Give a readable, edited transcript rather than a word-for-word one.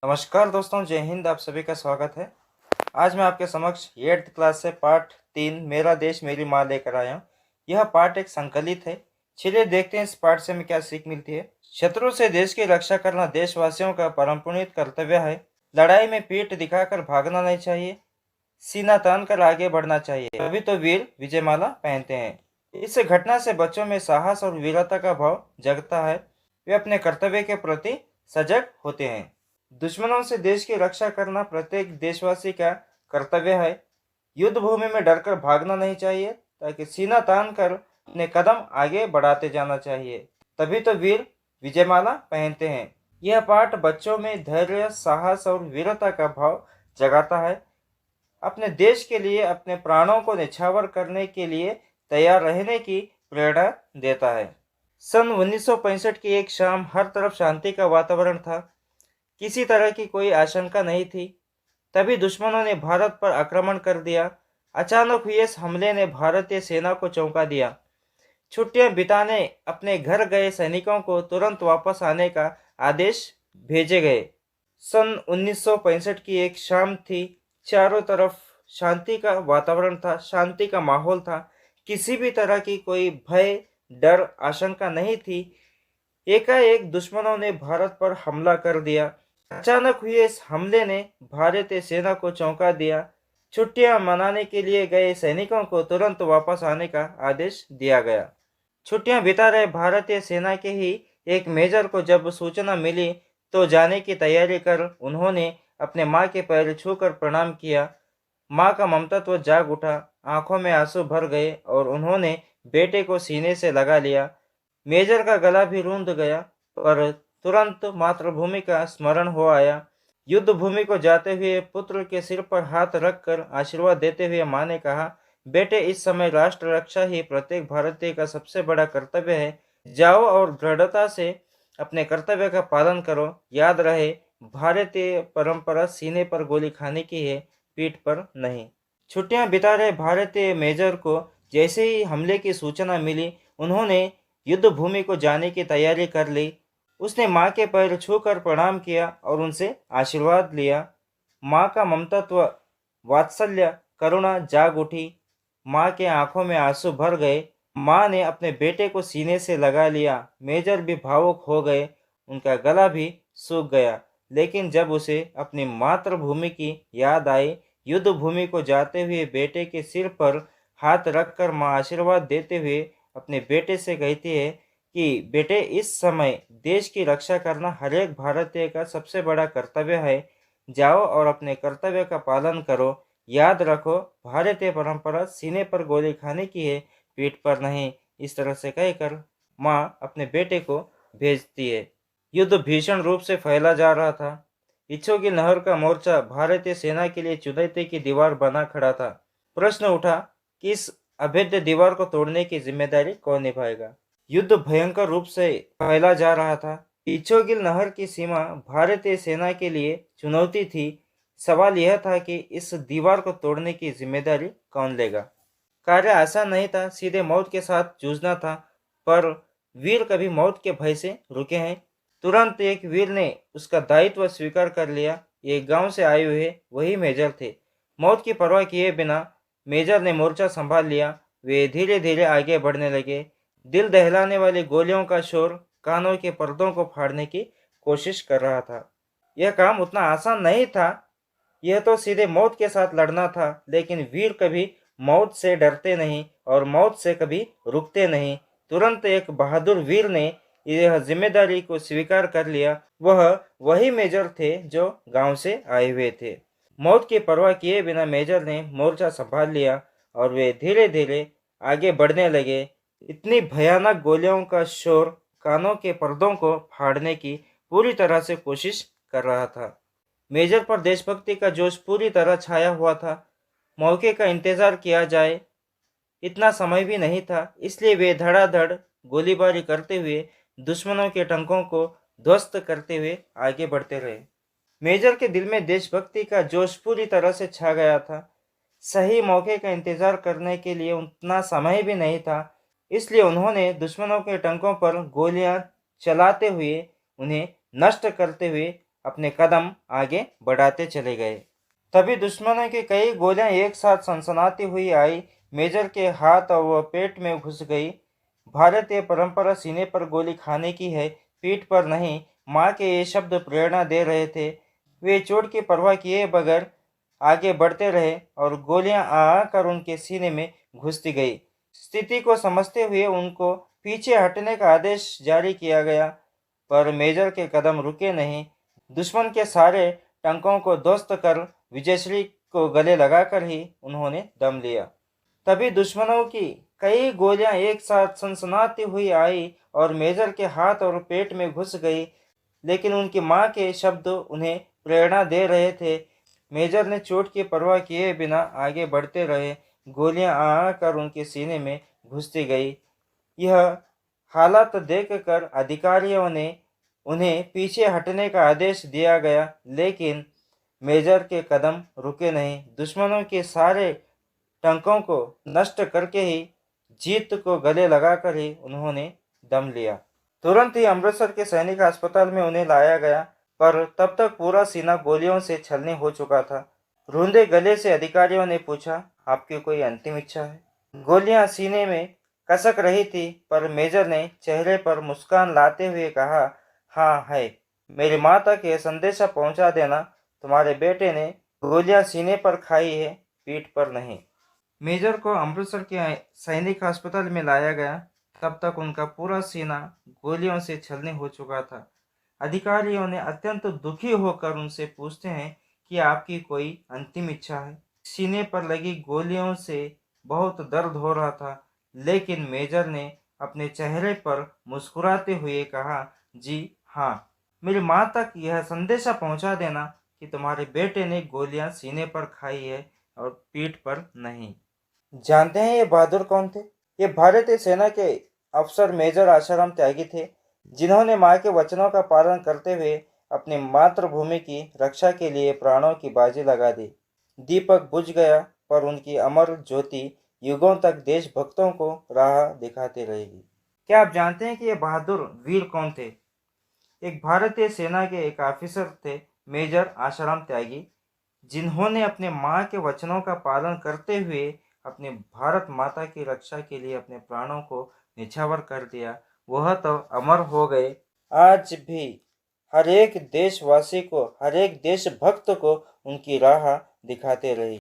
नमस्कार दोस्तों, जय हिंद। आप सभी का स्वागत है। आज मैं आपके समक्ष 8th क्लास से पाठ 3 मेरा देश मेरी माँ लेकर आया हूँ। यह पाठ एक संकलित है। चलिए देखते हैं इस पाठ से हमें क्या सीख मिलती है। शत्रु से देश की रक्षा करना देशवासियों का परम पुनीत कर्तव्य है। लड़ाई में पीठ दिखाकर भागना नहीं चाहिए, सीना तान कर आगे बढ़ना चाहिए, तभी तो वीर विजयमाला पहनते हैं। इस घटना से बच्चों में साहस और वीरता का भाव जगता है। वे अपने कर्तव्य के प्रति सजग होते हैं। दुश्मनों से देश की रक्षा करना प्रत्येक देशवासी का कर्तव्य है। युद्ध भूमि में डरकर भागना नहीं चाहिए, ताकि सीना तान कर अपने कदम आगे बढ़ाते जाना चाहिए, तभी तो वीर विजयमाला पहनते हैं। यह पाठ बच्चों में धैर्य, साहस और वीरता का भाव जगाता है। अपने देश के लिए अपने प्राणों को न्यौछावर करने के लिए तैयार रहने की प्रेरणा देता है। सन 1965 की एक शाम हर तरफ शांति का वातावरण था। किसी तरह की कोई आशंका नहीं थी। तभी दुश्मनों ने भारत पर आक्रमण कर दिया। अचानक हुए इस हमले ने भारतीय सेना को चौंका दिया। छुट्टियां बिताने अपने घर गए सैनिकों को तुरंत वापस आने का आदेश भेजे गए। सन 1965 की एक शाम थी। चारों तरफ शांति का वातावरण था, शांति का माहौल था। किसी भी तरह की कोई भय, डर, आशंका नहीं थी। एकाएक दुश्मनों ने भारत पर हमला कर दिया। अचानक हुए इस हमले ने भारतीय सेना को चौंका दिया। छुट्टियां मनाने के लिए गए सैनिकों को तुरंत वापस आने का आदेश दिया गया। छुट्टियां बिता रहे भारतीय सेना के ही एक मेजर को जब सूचना मिली तो जाने की तैयारी कर उन्होंने अपने माँ के पैर छूकर प्रणाम किया। माँ का ममतात्व जाग उठा, आंखों में आंसू भर गए और उन्होंने बेटे को सीने से लगा लिया। मेजर का गला भी रूंध गया, पर तुरंत मातृभूमि का स्मरण हो आया। युद्ध भूमि को जाते हुए पुत्र के सिर पर हाथ रखकर आशीर्वाद देते हुए माँ ने कहा, बेटे, इस समय राष्ट्र रक्षा ही प्रत्येक भारतीय का सबसे बड़ा कर्तव्य है। जाओ और दृढ़ता से अपने कर्तव्य का पालन करो। याद रहे, भारतीय परंपरा सीने पर गोली खाने की है, पीठ पर नहीं। छुट्टियां बिता रहे भारतीय मेजर को जैसे ही हमले की सूचना मिली, उन्होंने युद्ध भूमि को जाने की तैयारी कर ली। उसने माँ के पैर छूकर प्रणाम किया और उनसे आशीर्वाद लिया। माँ का ममतात्व, वात्सल्य, करुणा जाग उठी। माँ के आंखों में आंसू भर गए। माँ ने अपने बेटे को सीने से लगा लिया। मेजर भी भावुक हो गए, उनका गला भी सूख गया। लेकिन जब उसे अपनी मातृभूमि की याद आई, युद्ध भूमि को जाते हुए बेटे के सिर पर हाथ रखकर माँ आशीर्वाद देते हुए अपने बेटे से कहती है कि बेटे, इस समय देश की रक्षा करना हर एक भारतीय का सबसे बड़ा कर्तव्य है। जाओ और अपने कर्तव्य का पालन करो। याद रखो, भारतीय परंपरा सीने पर गोली खाने की है, पीठ पर नहीं। इस तरह से कहकर माँ अपने बेटे को भेजती है। युद्ध भीषण रूप से फैला जा रहा था। इच्छों की नहर का मोर्चा भारतीय सेना के लिए चुनौती की दीवार बना खड़ा था। प्रश्न उठा कि इस अभेद्य दीवार को तोड़ने की जिम्मेदारी कौन निभाएगा। युद्ध भयंकर रूप से फैला जा रहा था। इच्छोगिल नहर की सीमा भारतीय सेना के लिए चुनौती थी। सवाल यह था कि इस दीवार को तोड़ने की जिम्मेदारी कौन लेगा। कार्य आसान नहीं था, सीधे मौत के साथ जूझना था। पर वीर कभी मौत के भय से रुके हैं। तुरंत एक वीर ने उसका दायित्व स्वीकार कर लिया। एक गांव से आए हुए वही मेजर थे। मौत की परवाह किए बिना मेजर ने मोर्चा संभाल लिया। वे धीरे धीरे आगे बढ़ने लगे। दिल दहलाने वाली गोलियों का शोर कानों के पर्दों को फाड़ने की कोशिश कर रहा था। यह काम उतना आसान नहीं था। यह तो सीधे मौत के साथ लड़ना था। लेकिन वीर कभी मौत से डरते नहीं और मौत से कभी रुकते नहीं। तुरंत एक बहादुर वीर ने यह जिम्मेदारी को स्वीकार कर लिया। वह वही मेजर थे जो गांव से आए हुए थे। मौत की परवाह किए बिना मेजर ने मोर्चा संभाल लिया और वे धीरे धीरे आगे बढ़ने लगे। इतनी भयानक गोलियों का शोर कानों के पर्दों को फाड़ने की पूरी तरह से कोशिश कर रहा था। मेजर पर देशभक्ति का जोश पूरी तरह छाया हुआ था। मौके का इंतजार किया जाए इतना समय भी नहीं था, इसलिए वे धड़ाधड़ गोलीबारी करते हुए दुश्मनों के टंकों को ध्वस्त करते हुए आगे बढ़ते रहे। मेजर के दिल में देशभक्ति का जोश पूरी तरह से छा गया था। सही मौके का इंतजार करने के लिए उतना समय भी नहीं था, इसलिए उन्होंने दुश्मनों के टंकों पर गोलियां चलाते हुए उन्हें नष्ट करते हुए अपने कदम आगे बढ़ाते चले गए। तभी दुश्मनों की कई गोलियां एक साथ सनसनाती हुई आई, मेजर के हाथ और वह पेट में घुस गई। भारतीय परंपरा सीने पर गोली खाने की है, पीठ पर नहीं। माँ के ये शब्द प्रेरणा दे रहे थे। वे चोट की परवाह किए बगैर आगे बढ़ते रहे और गोलियां आकर उनके सीने में घुसती गई। स्थिति को समझते हुए उनको पीछे हटने का आदेश जारी किया गया, पर मेजर के कदम रुके नहीं। दुश्मन के सारे टंकों को ध्वस्त कर विजयश्री को गले लगाकर ही उन्होंने दम लिया। तभी दुश्मनों की कई गोलियां एक साथ सनसनाती हुई आई और मेजर के हाथ और पेट में घुस गई, लेकिन उनकी माँ के शब्द उन्हें प्रेरणा दे रहे थे। मेजर ने चोट की परवाह किए बिना आगे बढ़ते रहे। गोलियां आकर उनके सीने में घुसती गई। यह हालात देखकर अधिकारियों ने उन्हें पीछे हटने का आदेश दिया गया, लेकिन मेजर के कदम रुके नहीं। दुश्मनों के सारे टंकों को नष्ट करके ही जीत को गले लगाकर ही उन्होंने दम लिया। तुरंत ही अमृतसर के सैनिक अस्पताल में उन्हें लाया गया, पर तब तक पूरा सीना गोलियों से छलनी हो चुका था। रूंधे गले से अधिकारियों ने पूछा, आपकी कोई अंतिम इच्छा है? गोलियां सीने में कसक रही थी, पर मेजर ने चेहरे पर मुस्कान लाते हुए कहा, हाँ है। मेरी माँ तक यह संदेशा पहुंचा देना, तुम्हारे बेटे ने गोलियां सीने पर खाई है, पीठ पर नहीं। मेजर को अमृतसर के सैनिक अस्पताल में लाया गया। तब तक उनका पूरा सीना गोलियों से छलनी हो चुका था। अधिकारियों ने अत्यंत दुखी होकर उनसे पूछते हैं कि आपकी कोई अंतिम इच्छा है? सीने पर लगी गोलियों से बहुत दर्द हो रहा था, लेकिन मेजर ने अपने चेहरे पर मुस्कुराते हुए कहा, जी हाँ, मेरी माँ तक यह संदेशा पहुँचा देना कि तुम्हारे बेटे ने गोलियां सीने पर खाई है और पीठ पर नहीं। जानते हैं ये बहादुर कौन थे? ये भारतीय सेना के अफसर मेजर आशाराम त्यागी थे, जिन्होंने माँ के वचनों का पालन करते हुए अपनी मातृभूमि की रक्षा के लिए प्राणों की बाजी लगा दी। दीपक बुझ गया, पर उनकी अमर ज्योति युगों तक देशभक्तों को राह दिखाती रहेगी। क्या आप जानते हैं कि ये बहादुर वीर कौन थे? एक भारतीय सेना के एक ऑफिसर थे, मेजर आशाराम त्यागी, जिन्होंने अपने माँ के वचनों का पालन करते हुए अपनी भारत माता की रक्षा के लिए अपने प्राणों को निछावर कर दिया। वह तो अमर हो गए। आज भी हर एक देशवासी को, हर एक देशभक्त को उनकी राह दिखाते रहे।